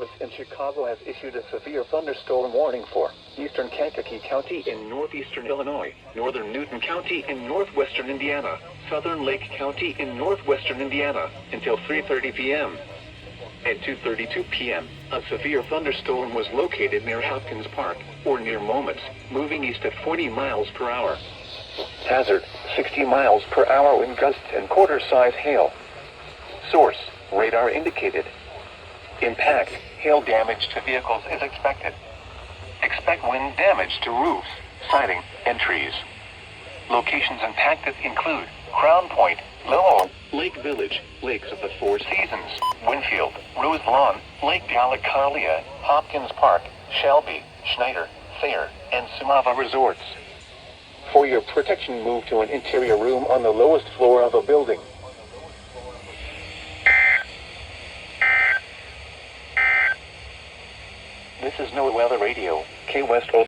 Service in Chicago has issued a severe thunderstorm warning for eastern Kankakee County in northeastern Illinois, northern Newton County in northwestern Indiana, southern Lake County in northwestern Indiana, until 3:30 p.m. At 2:32 p.m., a severe thunderstorm was located near Hopkins Park, or near Moments, moving east at 40 miles per hour. Hazard, 60 miles per hour wind gusts and quarter-size hail. Source, radar indicated. Impact, hail damage to vehicles is expected. Expect wind damage to roofs, siding, and trees. Locations impacted include Crown Point, Lowell, Lake Village, Lakes of the Four Seasons, Winfield, Rose Lawn, Lake Delacarlia, Hopkins Park, Shelby, Schneider, Thayer, and Sumava Resorts. For your protection, move to an interior room on the lowest floor of a building. This is NOAA Weather Radio, Key West.